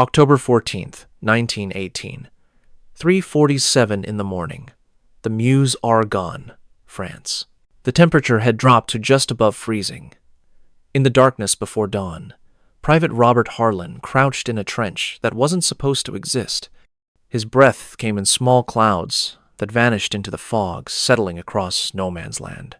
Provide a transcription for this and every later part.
October 14th, 1918. 3:47 in the morning. The Meuse Argonne, France. The temperature had dropped to just above freezing. In the darkness before dawn, Private Robert Harlan crouched in a trench that wasn't supposed to exist. His breath came in small clouds that vanished into the fog, settling across no man's land.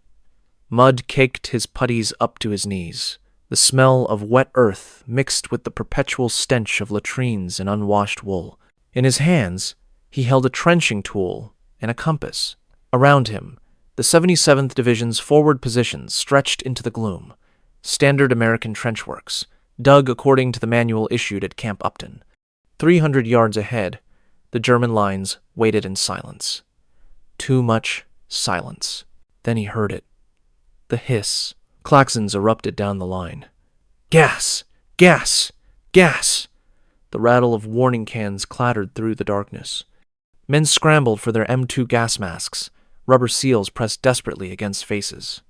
Mud caked his puttees up to his knees. The smell of wet earth mixed with the perpetual stench of latrines and unwashed wool. In his hands, he held a trenching tool and a compass. Around him, the 77th Division's forward positions stretched into the gloom. Standard American trench works, dug according to the manual issued at Camp Upton. 300 yards ahead, the German lines waited in silence. Too much silence. Then he heard it. The hiss. Klaxons erupted down the line. Gas! Gas! Gas! The rattle of warning cans clattered through the darkness. Men scrambled for their M2 gas masks. Rubber seals pressed desperately against faces.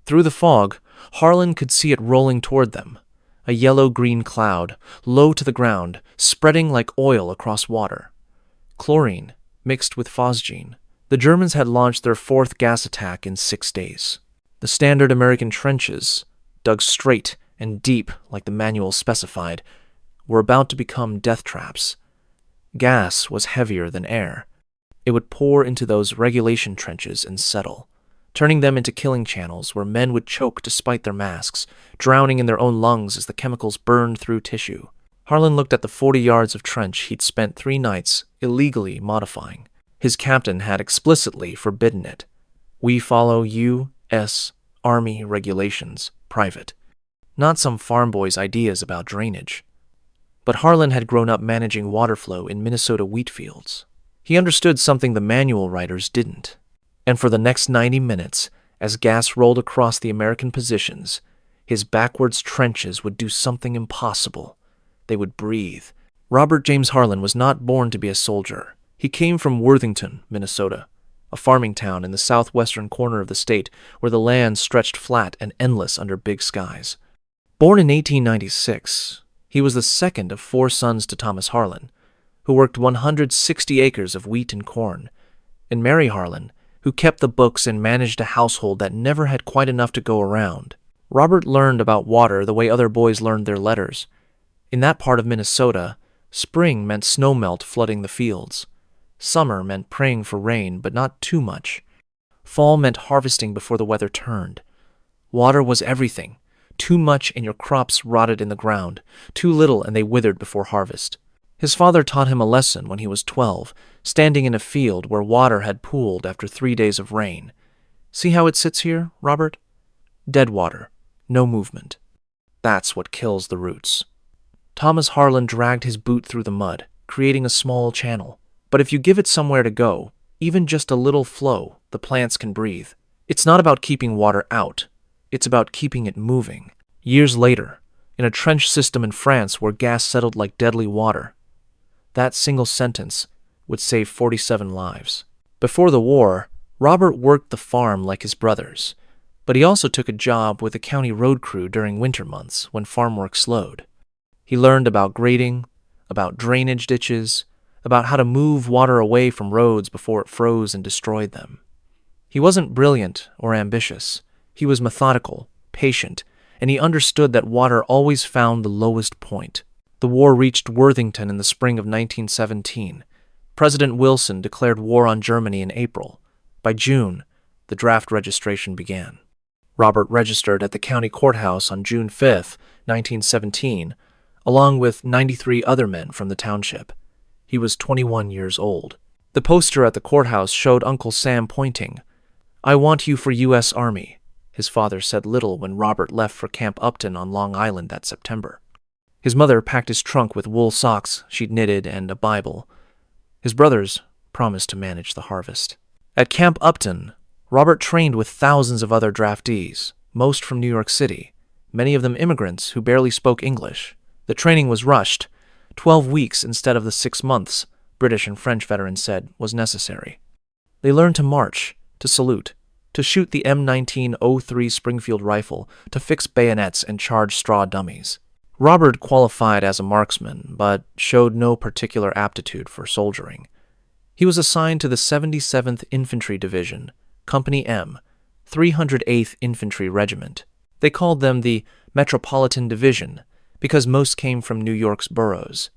Through the fog, Harlan could see it rolling toward them. A yellow-green cloud, low to the ground, spreading like oil across water. Chlorine, mixed with phosgene. The Germans had launched their fourth gas attack in 6 days. The standard American trenches, dug straight and deep like the manual specified, were about to become death traps. Gas was heavier than air. It would pour into those regulation trenches and settle, turning them into killing channels where men would choke despite their masks, drowning in their own lungs as the chemicals burned through tissue. Harlan looked at the 40 yards of trench he'd spent 3 nights illegally modifying. His captain had explicitly forbidden it. We follow U.S. Army regulations, private. Not some farm boy's ideas about drainage. But Harlan had grown up managing water flow in Minnesota wheat fields. He understood something the manual writers didn't. And for the next 90 minutes, as gas rolled across the American positions, his backwards trenches would do something impossible. They would breathe. Robert James Harlan was not born to be a soldier. He came from Worthington, Minnesota, a farming town in the southwestern corner of the state where the land stretched flat and endless under big skies. Born in 1896, he was the second of 4 sons to Thomas Harlan, who worked 160 acres of wheat and corn, and Mary Harlan, who kept the books and managed a household that never had quite enough to go around. Robert learned about water the way other boys learned their letters. In that part of Minnesota, spring meant snowmelt flooding the fields. Summer meant praying for rain, but not too much. Fall meant harvesting before the weather turned. Water was everything. Too much and your crops rotted in the ground. Too little and they withered before harvest. His father taught him a lesson when he was 12, standing in a field where water had pooled after 3 days of rain. See how it sits here, Robert? Dead water. No movement. That's what kills the roots. Thomas Harlan dragged his boot through the mud, creating a small channel. But if you give it somewhere to go, even just a little flow, the plants can breathe. It's not about keeping water out. It's about keeping it moving. Years later, in a trench system in France where gas settled like deadly water, that single sentence would save 47 lives. Before the war, Robert worked the farm like his brothers, but he also took a job with the county road crew during winter months when farm work slowed. He learned about grading, about drainage ditches, about how to move water away from roads before it froze and destroyed them. He wasn't brilliant or ambitious. He was methodical, patient, and he understood that water always found the lowest point. The war reached Worthington in the spring of 1917. President Wilson declared war on Germany in April. By June, the draft registration began. Robert registered at the county courthouse on June 5, 1917, along with 93 other men from the township. He was 21 years old. The poster at the courthouse showed Uncle Sam pointing. "I want you for U.S. Army." His father said little when Robert left for Camp Upton on Long Island that September. His mother packed his trunk with wool socks she'd knitted and a Bible. His brothers promised to manage the harvest. At Camp Upton, Robert trained with thousands of other draftees, most from New York City, many of them immigrants who barely spoke English. The training was rushed. 12 weeks instead of the 6 months, British and French veterans said, was necessary. They learned to march, to salute, to shoot the M1903 Springfield rifle, to fix bayonets and charge straw dummies. Robert qualified as a marksman, but showed no particular aptitude for soldiering. He was assigned to the 77th Infantry Division, Company M, 308th Infantry Regiment. They called them the Metropolitan Division because most came from New York's boroughs.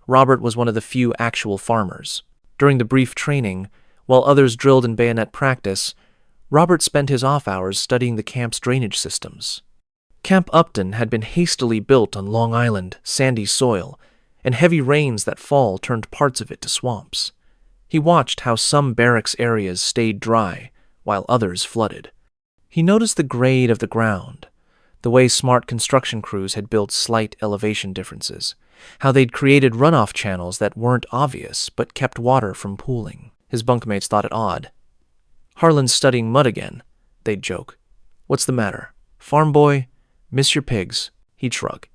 Robert was one of the few actual farmers. During the brief training, while others drilled in bayonet practice, Robert spent his off hours studying the camp's drainage systems. Camp Upton had been hastily built on Long Island, sandy soil, and heavy rains that fall turned parts of it to swamps. He watched how some barracks areas stayed dry, while others flooded. He noticed the grade of the ground, the way smart construction crews had built slight elevation differences, how they'd created runoff channels that weren't obvious but kept water from pooling. His bunkmates thought it odd. "Harlan's studying mud again," they'd joke. "What's the matter? Farm boy? Miss your pigs?" He'd shrug.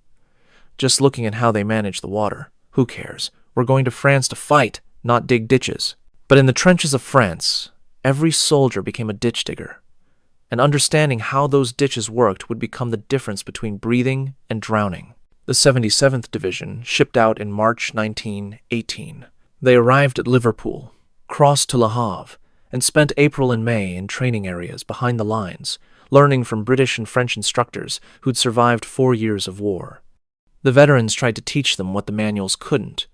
"Just looking at how they manage the water. Who cares? We're going to France to fight, not dig ditches." But in the trenches of France, every soldier became a ditch digger, and understanding how those ditches worked would become the difference between breathing and drowning. The 77th Division shipped out in March 1918. They arrived at Liverpool, crossed to Le Havre, and spent April and May in training areas behind the lines, learning from British and French instructors who'd survived 4 years of war. The veterans tried to teach them what the manuals couldn't: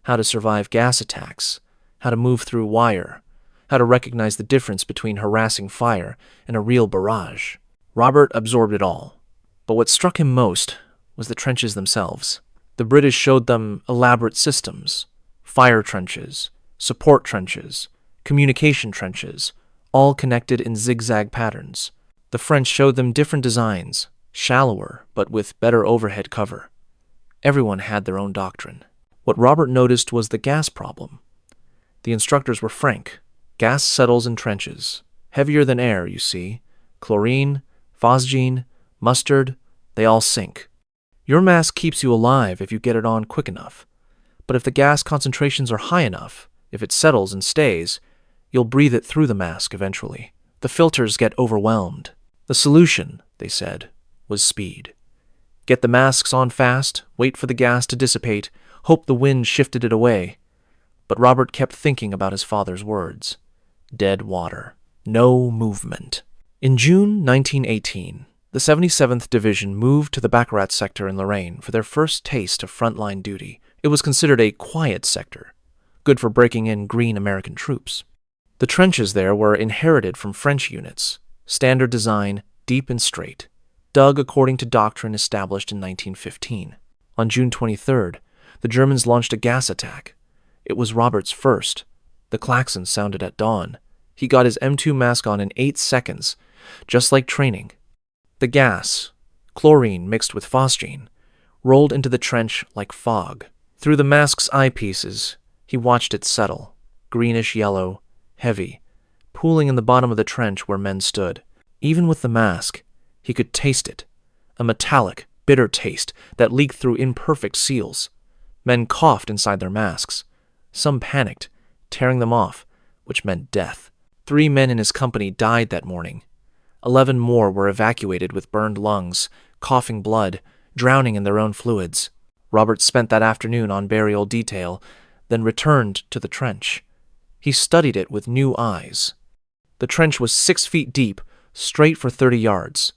how to survive gas attacks, how to move through wire, how to recognize the difference between harassing fire and a real barrage. Robert absorbed it all, but what struck him most was the trenches themselves. The British showed them elaborate systems: fire trenches, support trenches, communication trenches, all connected in zigzag patterns. The French showed them different designs, shallower but with better overhead cover. Everyone had their own doctrine. What Robert noticed was the gas problem. The instructors were frank. Gas settles in trenches. Heavier than air, you see. Chlorine, phosgene, mustard, they all sink. Your mask keeps you alive if you get it on quick enough. But if the gas concentrations are high enough, if it settles and stays, you'll breathe it through the mask eventually. The filters get overwhelmed. The solution, they said, was speed. Get the masks on fast, wait for the gas to dissipate, hope the wind shifted it away. But Robert kept thinking about his father's words. Dead water. No movement. In June 1918, the 77th Division moved to the Baccarat sector in Lorraine for their first taste of frontline duty. It was considered a quiet sector, good for breaking in green American troops. The trenches there were inherited from French units, standard design, deep and straight, dug according to doctrine established in 1915. On June 23rd, the Germans launched a gas attack. It was Robert's first. The klaxon sounded at dawn. He got his M2 mask on in 8 seconds, just like training. The gas, chlorine mixed with phosgene, rolled into the trench like fog. Through the mask's eyepieces, he watched it settle, greenish-yellow, heavy, pooling in the bottom of the trench where men stood. Even with the mask, he could taste it, a metallic, bitter taste that leaked through imperfect seals. Men coughed inside their masks. Some panicked, tearing them off, which meant death. 3 men in his company died that morning. 11 more were evacuated with burned lungs, coughing blood, drowning in their own fluids. Robert spent that afternoon on burial detail, then returned to the trench. He studied it with new eyes. The trench was 6 feet deep, straight for 30 yards,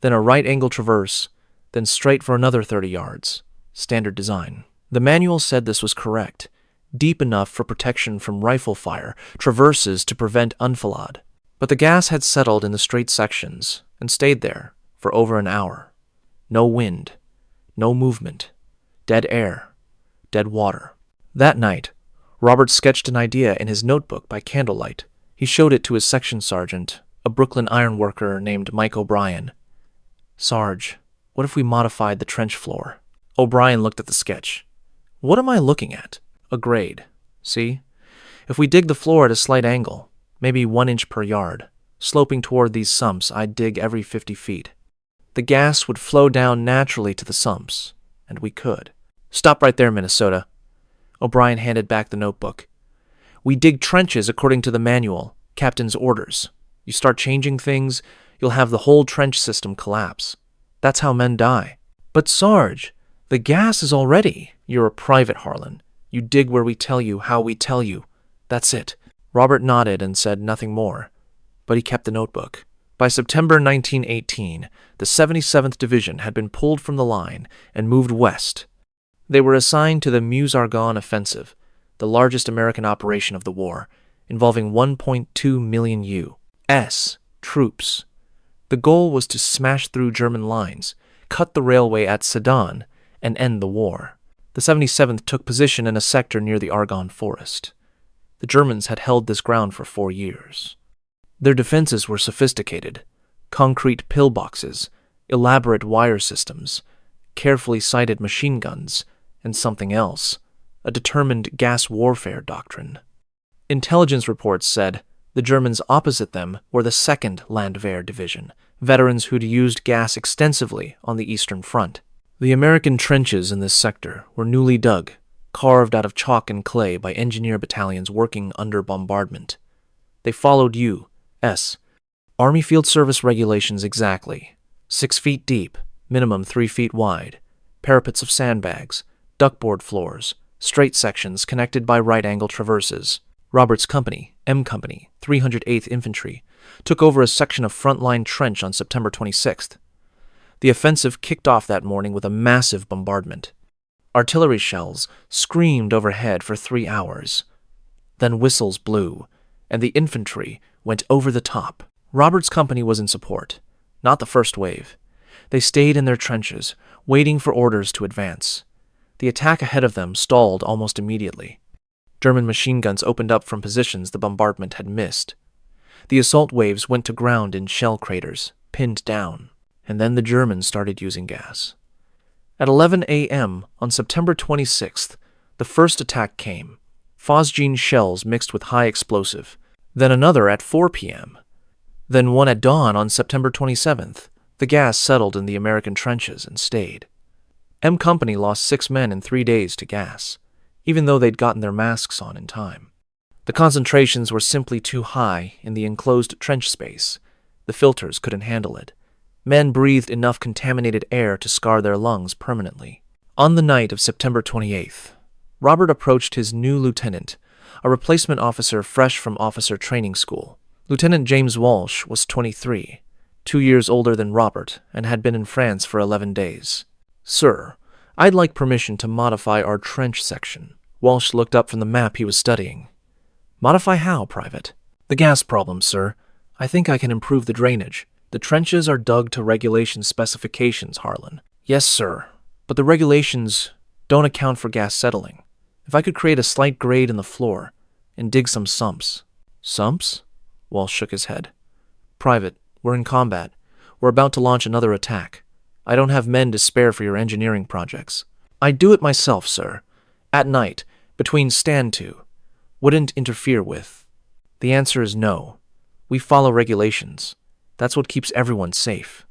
then a right-angle traverse, then straight for another 30 yards. Standard design. The manual said this was correct, deep enough for protection from rifle fire, traverses to prevent enfilade. But the gas had settled in the straight sections and stayed there for over an hour. No wind, no movement, dead air, dead water. That night, Robert sketched an idea in his notebook by candlelight. He showed it to his section sergeant, a Brooklyn ironworker named Mike O'Brien. "Sarge, what if we modified the trench floor?" O'Brien looked at the sketch. "What am I looking at?" "A grade. See? If we dig the floor at a slight angle, maybe 1 inch per yard, sloping toward these sumps, I'd dig every 50 feet. The gas would flow down naturally to the sumps, and we could." "Stop right there, Minnesota." O'Brien handed back the notebook. "We dig trenches according to the manual, captain's orders. You start changing things, you'll have the whole trench system collapse. That's how men die." "But Sarge, The gas is all ready. You're a private, Harlan. You dig where we tell you, how we tell you. That's it. Robert nodded and said nothing more, but he kept the notebook. By September 1918, the 77th Division had been pulled from the line and moved west. They were assigned to the Meuse-Argonne Offensive, the largest American operation of the war, involving 1.2 million U.S. troops. The goal was to smash through German lines, cut the railway at Sedan, and end the war. The 77th took position in a sector near the Argonne Forest. The Germans had held this ground for 4 years. Their defenses were sophisticated: concrete pillboxes, elaborate wire systems, carefully sighted machine guns, and something else: a determined gas warfare doctrine. Intelligence reports said the Germans opposite them were the 2nd Landwehr Division, veterans who'd used gas extensively on the Eastern Front. The American trenches in this sector were newly dug, carved out of chalk and clay by engineer battalions working under bombardment. They followed U.S. Army Field Service regulations exactly: 6 feet deep, minimum 3 feet wide, parapets of sandbags, duckboard floors, straight sections connected by right-angle traverses. Robert's company, M Company, 308th Infantry, took over a section of front-line trench on September 26th. The offensive kicked off that morning with a massive bombardment. Artillery shells screamed overhead for 3 hours. Then whistles blew, and the infantry went over the top. Robert's company was in support, not the first wave. They stayed in their trenches, waiting for orders to advance. The attack ahead of them stalled almost immediately. German machine guns opened up from positions the bombardment had missed. The assault waves went to ground in shell craters, pinned down, and then the Germans started using gas. At 11 a.m. on September 26th, the first attack came: phosgene shells mixed with high explosive, then another at 4 p.m., then one at dawn on September 27th. The gas settled in the American trenches and stayed. M Company lost 6 men in 3 days to gas, even though they'd gotten their masks on in time. The concentrations were simply too high in the enclosed trench space. The filters couldn't handle it. Men breathed enough contaminated air to scar their lungs permanently. On the night of September 28th, Robert approached his new lieutenant, a replacement officer fresh from officer training school. Lieutenant James Walsh was 23, 2 years older than Robert, and had been in France for 11 days. "Sir, I'd like permission to modify our trench section." Walsh looked up from the map he was studying. "Modify how, Private?" "The gas problem, sir. I think I can improve the drainage. The trenches are dug to regulation specifications, Harlan." "Yes, sir, but the regulations don't account for gas settling. If I could create a slight grade in the floor and dig some sumps." "Sumps?" Walsh shook his head. "Private, we're in combat. We're about to launch another attack. I don't have men to spare for your engineering projects." "I'd do it myself, sir. At night, between stand-to. Wouldn't interfere with." "The answer is no. We follow regulations. That's what keeps everyone safe."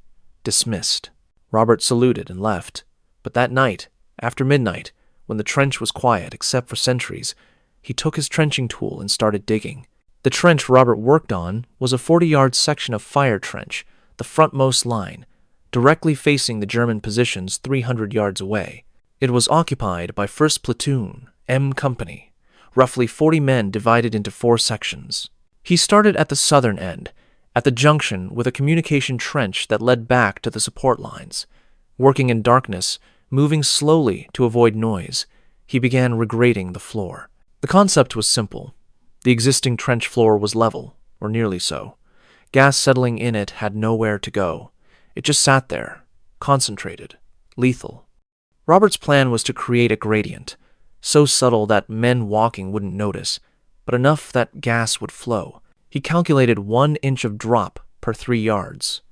Dismissed. Robert saluted and left. But that night, after midnight, when the trench was quiet except for sentries, he took his trenching tool and started digging. The trench Robert worked on was a 40-yard section of fire trench, the frontmost line, directly facing the German positions 300 yards away. It was occupied by 1st Platoon, M Company, roughly 40 men divided into 4 sections. He started at the southern end, at the junction with a communication trench that led back to the support lines. Working in darkness, moving slowly to avoid noise, he began regrading the floor. The concept was simple. The existing trench floor was level, or nearly so. Gas settling in it had nowhere to go. It just sat there, concentrated, lethal. Robert's plan was to create a gradient, so subtle that men walking wouldn't notice, but enough that gas would flow. He calculated 1 inch of drop per 3 yards.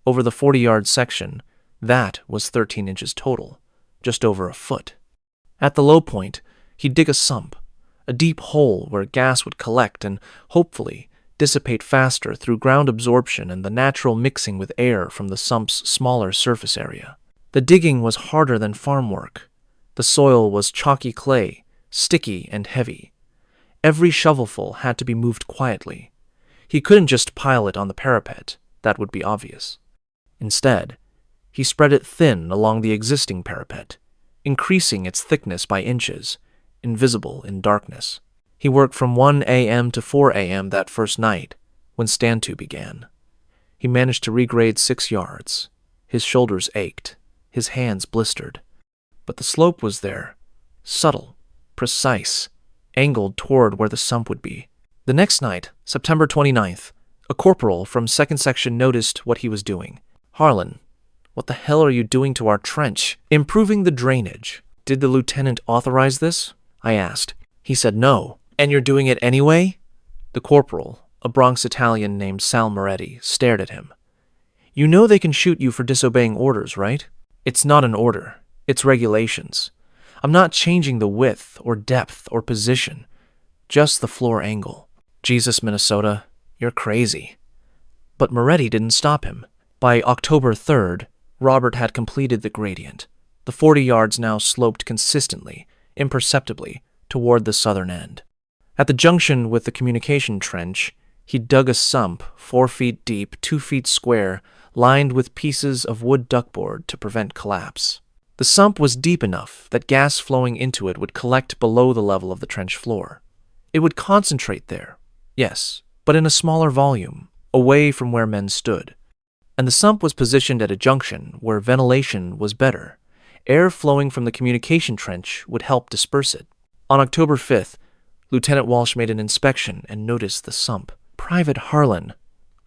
Over the 40-yard section, that was 13 inches total, just over a foot. At the low point, he'd dig a sump, a deep hole where gas would collect and, hopefully, dissipate faster through ground absorption and the natural mixing with air from the sump's smaller surface area. The digging was harder than farm work. The soil was chalky clay, sticky and heavy. Every shovelful had to be moved quietly. He couldn't just pile it on the parapet. That would be obvious. Instead, he spread it thin along the existing parapet, increasing its thickness by inches, invisible in darkness. He worked from 1 a.m. to 4 a.m. that first night, when stand to began. He managed to regrade 6 yards. His shoulders ached, his hands blistered. But the slope was there, subtle, precise, angled toward where the sump would be. The next night, September 29th, a corporal from 2nd Section noticed what he was doing. "Harlan, what the hell are you doing to our trench?" "Improving the drainage." "Did the lieutenant authorize this?" I asked. He said no. "And you're doing it anyway?" The corporal, a Bronx Italian named Sal Moretti, stared at him. "You know they can shoot you for disobeying orders, right?" "It's not an order. It's regulations. I'm not changing the width or depth or position, just the floor angle." "Jesus, Minnesota, you're crazy." But Moretti didn't stop him. By October 3rd, Robert had completed the gradient. The 40 yards now sloped consistently, imperceptibly, toward the southern end. At the junction with the communication trench, he dug a sump 4 feet deep, 2 feet square, lined with pieces of wood duckboard to prevent collapse. The sump was deep enough that gas flowing into it would collect below the level of the trench floor. It would concentrate there, yes, but in a smaller volume, away from where men stood. And the sump was positioned at a junction where ventilation was better. Air flowing from the communication trench would help disperse it. On October 5th, Lieutenant Walsh made an inspection and noticed the sump. "Private Harlan,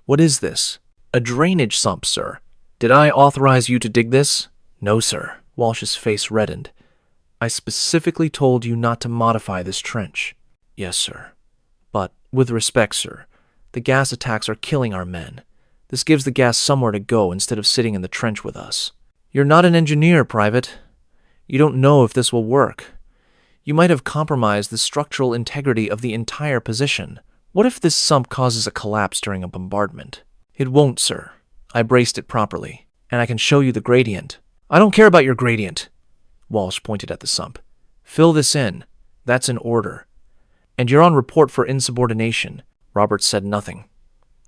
what is this?" "A drainage sump, sir." "Did I authorize you to dig this?" "No, sir." Walsh's face reddened. "I specifically told you not to modify this trench." "Yes, sir. But, with respect, sir, the gas attacks are killing our men. This gives the gas somewhere to go instead of sitting in the trench with us." "You're not an engineer, Private. You don't know if this will work. You might have compromised the structural integrity of the entire position. What if this sump causes a collapse during a bombardment?" "It won't, sir. I braced it properly, and I can show you the gradient." "I don't care about your gradient." Walsh pointed at the sump. "Fill this in. That's an order. And you're on report for insubordination." Robert said nothing.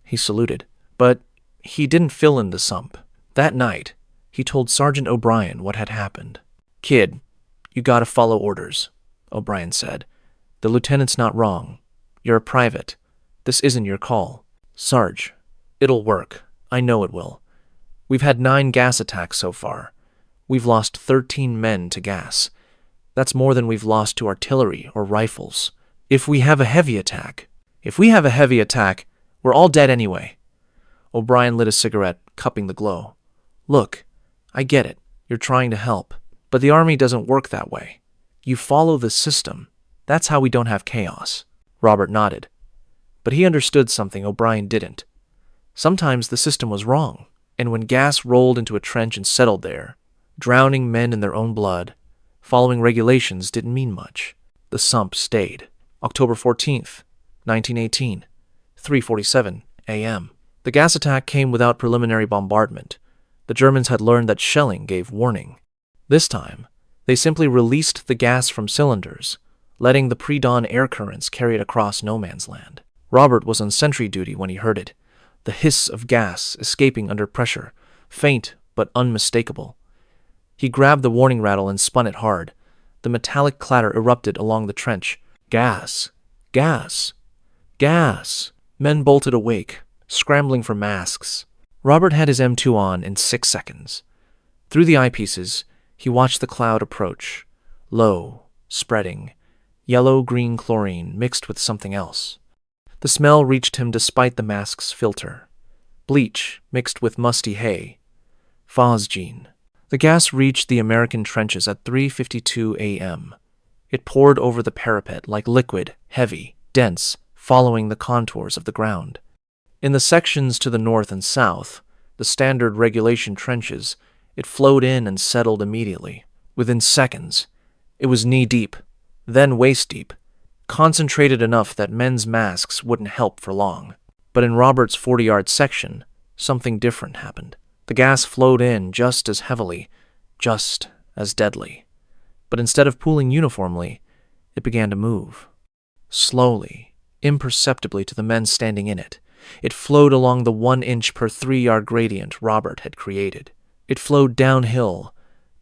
He saluted. But he didn't fill in the sump. That night, he told Sergeant O'Brien what had happened. "Kid, you gotta follow orders," O'Brien said. "The lieutenant's not wrong. You're a private. This isn't your call." "Sarge, it'll work. I know it will. We've had 9 gas attacks so far. We've lost 13 men to gas. That's more than we've lost to artillery or rifles. If we have a heavy attack, we're all dead anyway." O'Brien lit a cigarette, cupping the glow. "Look, I get it. You're trying to help. But the Army doesn't work that way. You follow the system. That's how we don't have chaos." Robert nodded. But he understood something O'Brien didn't. Sometimes the system was wrong, and when gas rolled into a trench and settled there, drowning men in their own blood, following regulations didn't mean much. The sump stayed. October 14th, 1918, 3:47 a.m. The gas attack came without preliminary bombardment. The Germans had learned that shelling gave warning. This time, they simply released the gas from cylinders, letting the pre-dawn air currents carry it across no man's land. Robert was on sentry duty when he heard it, the hiss of gas escaping under pressure, faint but unmistakable. He grabbed the warning rattle and spun it hard. The metallic clatter erupted along the trench. Gas! Gas! Gas! Men bolted awake, scrambling for masks. Robert had his M2 on in 6 seconds. Through the eyepieces, he watched the cloud approach, low, spreading, yellow-green chlorine mixed with something else. The smell reached him despite the mask's filter. Bleach mixed with musty hay. Phosgene. The gas reached the American trenches at 3:52 a.m. It poured over the parapet like liquid, heavy, dense, following the contours of the ground. In the sections to the north and south, the standard regulation trenches, it flowed in and settled immediately. Within seconds, it was knee-deep, then waist-deep, concentrated enough that men's masks wouldn't help for long. But in Robert's 40-yard section, something different happened. The gas flowed in just as heavily, just as deadly. But instead of pooling uniformly, it began to move. Slowly, imperceptibly to the men standing in it. It flowed along the 1-inch per 3-yard gradient Robert had created. It flowed downhill,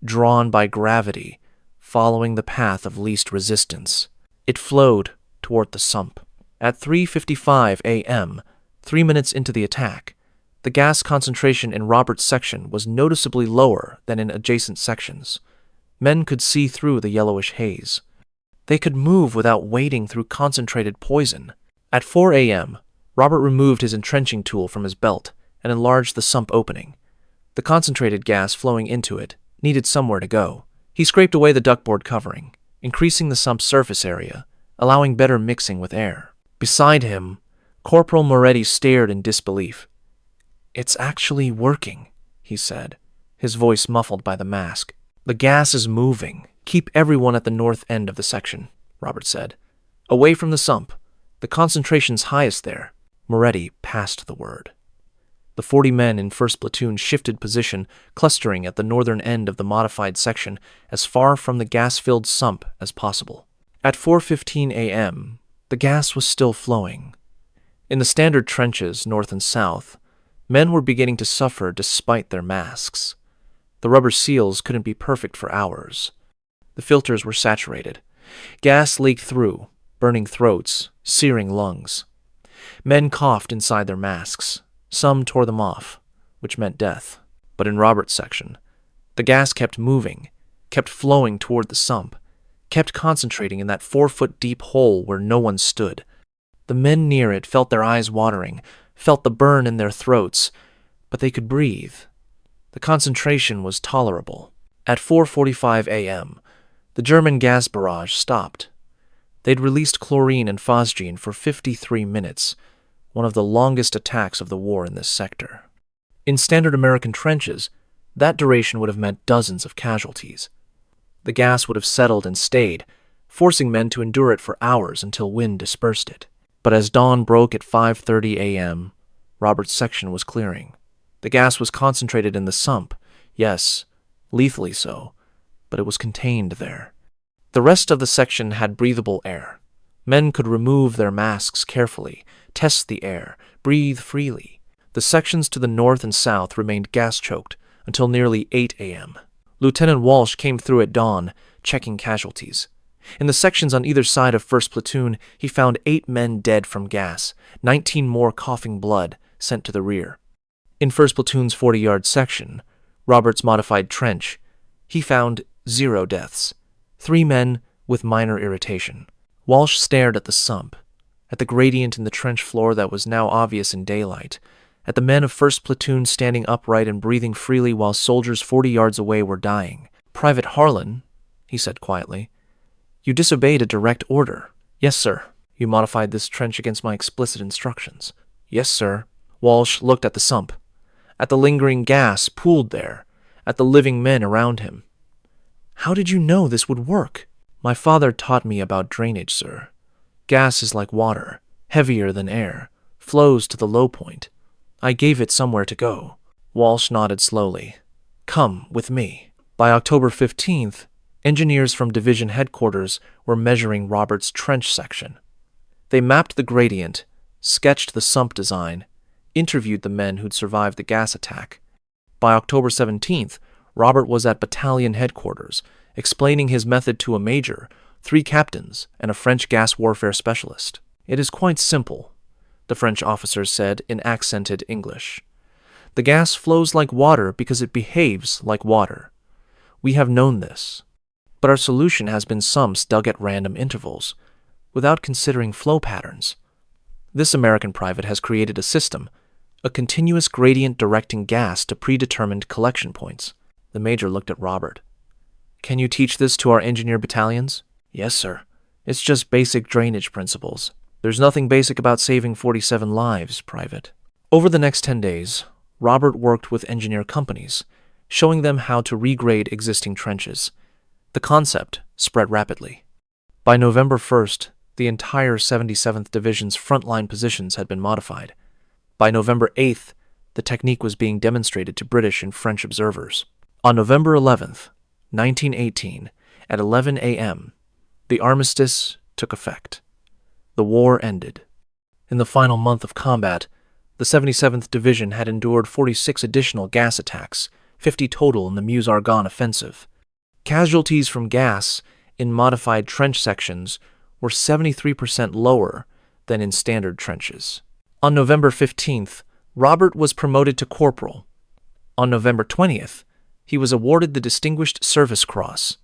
drawn by gravity, following the path of least resistance. It flowed toward the sump. At 3:55 a.m., 3 minutes into the attack, the gas concentration in Robert's section was noticeably lower than in adjacent sections. Men could see through the yellowish haze. They could move without wading through concentrated poison. At 4 a.m., Robert removed his entrenching tool from his belt and enlarged the sump opening. The concentrated gas flowing into it needed somewhere to go. He scraped away the duckboard covering, increasing the sump's surface area, allowing better mixing with air. Beside him, Corporal Moretti stared in disbelief. "It's actually working," he said, his voice muffled by the mask. "The gas is moving. Keep everyone at the north end of the section," Robert said. "Away from the sump. The concentration's highest there." Moretti passed the word. The 40 men in 1st Platoon shifted position, clustering at the northern end of the modified section as far from the gas-filled sump as possible. At 4:15 a.m., the gas was still flowing. In the standard trenches, north and south, men were beginning to suffer despite their masks. The rubber seals couldn't be perfect for hours. The filters were saturated. Gas leaked through, burning throats, searing lungs. Men coughed inside their masks. Some tore them off, which meant death. But in Robert's section, the gas kept moving, kept flowing toward the sump, kept concentrating in that 4-foot-deep hole where no one stood. The men near it felt their eyes watering, felt the burn in their throats, but they could breathe. The concentration was tolerable. At 4:45 a.m., the German gas barrage stopped. They'd released chlorine and phosgene for 53 minutes, one of the longest attacks of the war in this sector. In standard American trenches, that duration would have meant dozens of casualties. The gas would have settled and stayed, forcing men to endure it for hours until wind dispersed it. But as dawn broke at 5:30 a.m., Robert's section was clearing. The gas was concentrated in the sump, yes, lethally so, but it was contained there. The rest of the section had breathable air. Men could remove their masks carefully, test the air, breathe freely. The sections to the north and south remained gas-choked until nearly 8 a.m. Lieutenant Walsh came through at dawn, checking casualties. In the sections on either side of 1st Platoon, he found 8 men dead from gas, 19 more coughing blood sent to the rear. In 1st Platoon's 40-yard section, Robert's modified trench, he found 0 deaths, 3 men with minor irritation. Walsh stared at the sump, at the gradient in the trench floor that was now obvious in daylight, at the men of 1st Platoon standing upright and breathing freely while soldiers 40 yards away were dying. "Private Harlan," he said quietly, "you disobeyed a direct order." "Yes, sir." "You modified this trench against my explicit instructions." "Yes, sir." Walsh looked at the sump, at the lingering gas pooled there, at the living men around him. "How did you know this would work?" "My father taught me about drainage, sir. Gas is like water, heavier than air, flows to the low point. I gave it somewhere to go." Walsh nodded slowly. "Come with me." By October 15th, engineers from division headquarters were measuring Robert's trench section. They mapped the gradient, sketched the sump design, interviewed the men who'd survived the gas attack. By October 17th, Robert was at battalion headquarters, explaining his method to a major, 3 captains, and a French gas warfare specialist. "It is quite simple," the French officer said in accented English. "The gas flows like water because it behaves like water. We have known this. But our solution has been sumps dug at random intervals, without considering flow patterns. This American private has created a system, a continuous gradient directing gas to predetermined collection points." The major looked at Robert. "Can you teach this to our engineer battalions?" "Yes, sir. It's just basic drainage principles. There's nothing basic about saving 47 lives, Private." Over the next 10 days, Robert worked with engineer companies, showing them how to regrade existing trenches. The concept spread rapidly. By November 1st, the entire 77th Division's frontline positions had been modified. By November 8th, the technique was being demonstrated to British and French observers. On November 11th, 1918, at 11 a.m., the armistice took effect. The war ended. In the final month of combat, the 77th Division had endured 46 additional gas attacks, 50 total in the Meuse-Argonne offensive. Casualties from gas in modified trench sections were 73% lower than in standard trenches. On November 15th, Robert was promoted to corporal. On November 20th, he was awarded the Distinguished Service Cross.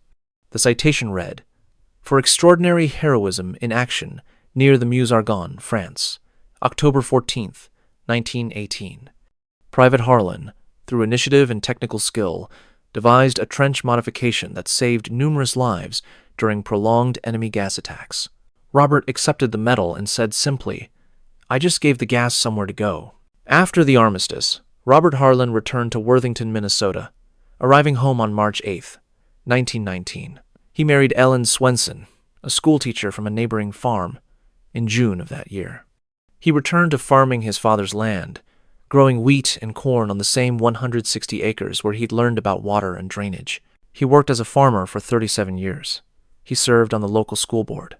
The citation read, "For extraordinary heroism in action near the Meuse-Argonne, France, October 14th, 1918. Private Harlan, through initiative and technical skill, devised a trench modification that saved numerous lives during prolonged enemy gas attacks." Robert accepted the medal and said simply, "I just gave the gas somewhere to go." After the armistice, Robert Harlan returned to Worthington, Minnesota, arriving home on March 8, 1919. He married Ellen Swenson, a schoolteacher from a neighboring farm, in June of that year. He returned to farming his father's land, growing wheat and corn on the same 160 acres where he'd learned about water and drainage. He worked as a farmer for 37 years. He served on the local school board.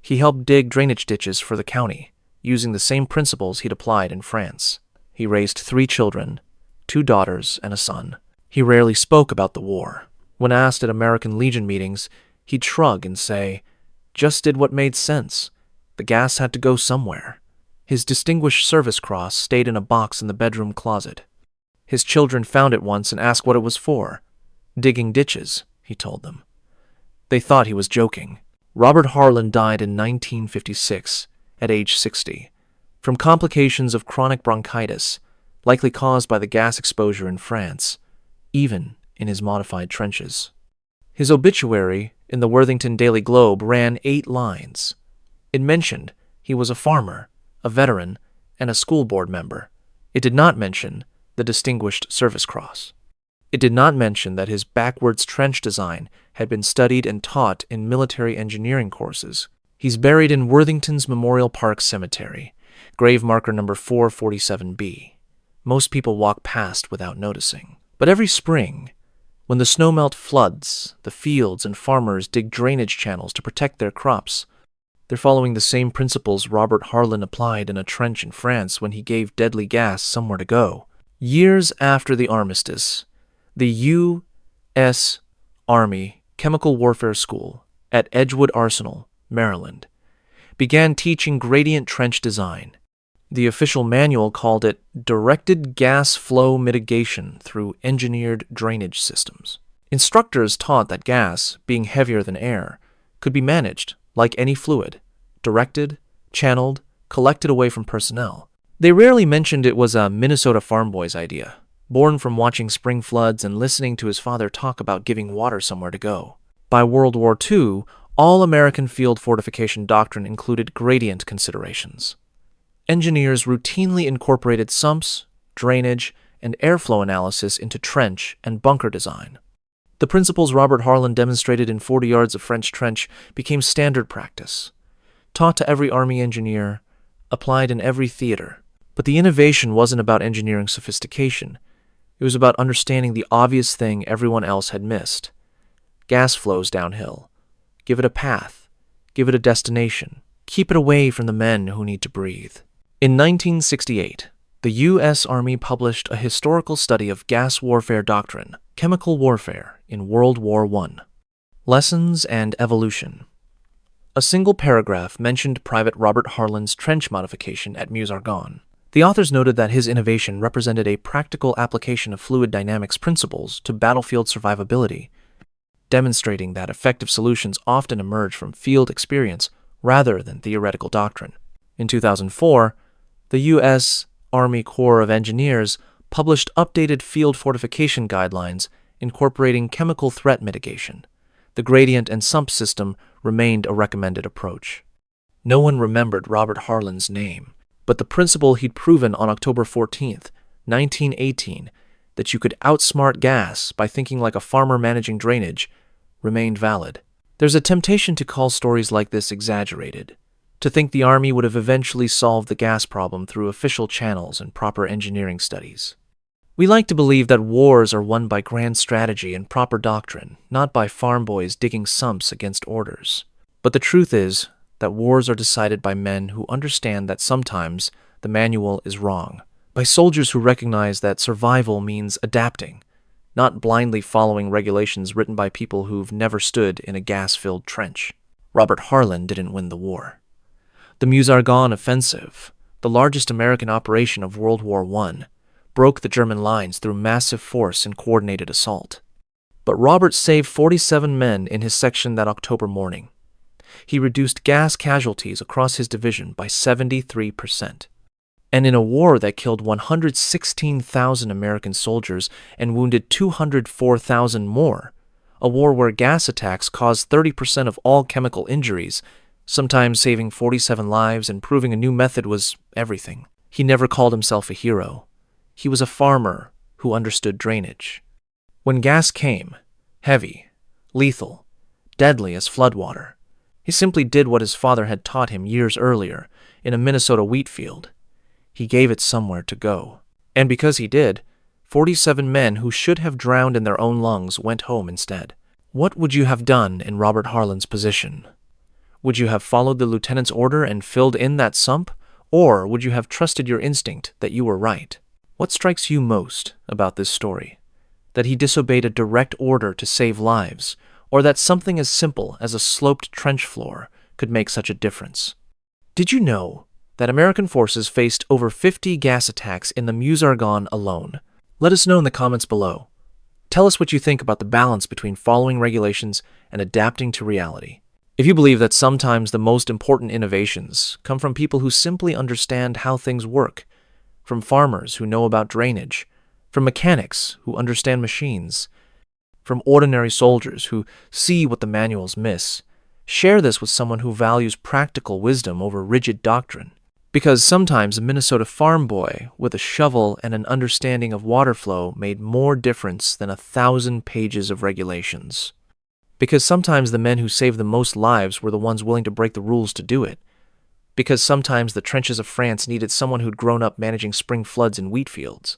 He helped dig drainage ditches for the county, using the same principles he'd applied in France. He raised 3 children, 2 daughters and a son. He rarely spoke about the war. When asked at American Legion meetings, he'd shrug and say, "Just did what made sense. The gas had to go somewhere." His Distinguished Service Cross stayed in a box in the bedroom closet. His children found it once and asked what it was for. "Digging ditches," he told them. They thought he was joking. Robert Harlan died in 1956, at age 60, from complications of chronic bronchitis, likely caused by the gas exposure in France, even in his modified trenches. His obituary in the Worthington Daily Globe ran 8 lines. It mentioned he was a farmer, a veteran, and a school board member. It did not mention the Distinguished Service Cross. It did not mention that his backwards trench design had been studied and taught in military engineering courses. He's buried in Worthington's Memorial Park Cemetery, grave marker number 447B. Most people walk past without noticing. But every spring, when the snowmelt floods, the fields and farmers dig drainage channels to protect their crops. They're following the same principles Robert Harlan applied in a trench in France when he gave deadly gas somewhere to go. Years after the armistice, the U.S. Army Chemical Warfare School at Edgewood Arsenal, Maryland, began teaching gradient trench design. The official manual called it directed gas flow mitigation through engineered drainage systems. Instructors taught that gas, being heavier than air, could be managed like any fluid, directed, channeled, collected away from personnel. They rarely mentioned it was a Minnesota farm boy's idea, born from watching spring floods and listening to his father talk about giving water somewhere to go. By World War II, all American field fortification doctrine included gradient considerations. Engineers routinely incorporated sumps, drainage, and airflow analysis into trench and bunker design. The principles Robert Harlan demonstrated in 40 yards of French trench became standard practice, taught to every Army engineer, applied in every theater. But the innovation wasn't about engineering sophistication. It was about understanding the obvious thing everyone else had missed. Gas flows downhill. Give it a path. Give it a destination. Keep it away from the men who need to breathe. In 1968, the U.S. Army published a historical study of gas warfare doctrine, chemical warfare in World War I. Lessons and Evolution. A single paragraph mentioned Private Robert Harlan's trench modification at Meuse-Argonne. The authors noted that his innovation represented a practical application of fluid dynamics principles to battlefield survivability, demonstrating that effective solutions often emerge from field experience rather than theoretical doctrine. In 2004, the U.S. Army Corps of Engineers published updated field fortification guidelines incorporating chemical threat mitigation. The gradient and sump system remained a recommended approach. No one remembered Robert Harlan's name, but the principle he'd proven on October 14, 1918, that you could outsmart gas by thinking like a farmer managing drainage, remained valid. There's a temptation to call stories like this exaggerated, to think the Army would have eventually solved the gas problem through official channels and proper engineering studies. We like to believe that wars are won by grand strategy and proper doctrine, not by farm boys digging sumps against orders. But the truth is that wars are decided by men who understand that sometimes the manual is wrong, by soldiers who recognize that survival means adapting, not blindly following regulations written by people who've never stood in a gas-filled trench. Robert Harlan didn't win the war. The Meuse-Argonne offensive, the largest American operation of World War I, broke the German lines through massive force and coordinated assault. But Robert saved 47 men in his section that October morning. He reduced gas casualties across his division by 73%. And in a war that killed 116,000 American soldiers and wounded 204,000 more, a war where gas attacks caused 30% of all chemical injuries, sometimes saving 47 lives and proving a new method was everything. He never called himself a hero. He was a farmer who understood drainage. When gas came, heavy, lethal, deadly as floodwater, he simply did what his father had taught him years earlier in a Minnesota wheat field. He gave it somewhere to go. And because he did, 47 men who should have drowned in their own lungs went home instead. What would you have done in Robert Harlan's position? Would you have followed the lieutenant's order and filled in that sump? Or would you have trusted your instinct that you were right? What strikes you most about this story? That he disobeyed a direct order to save lives, or that something as simple as a sloped trench floor could make such a difference? Did you know that American forces faced over 50 gas attacks in the Meuse-Argonne alone? Let us know in the comments below. Tell us what you think about the balance between following regulations and adapting to reality. If you believe that sometimes the most important innovations come from people who simply understand how things work, from farmers who know about drainage, from mechanics who understand machines, from ordinary soldiers who see what the manuals miss, share this with someone who values practical wisdom over rigid doctrine. Because sometimes a Minnesota farm boy with a shovel and an understanding of water flow made more difference than 1,000 pages of regulations. Because sometimes the men who saved the most lives were the ones willing to break the rules to do it. Because sometimes the trenches of France needed someone who'd grown up managing spring floods in wheat fields.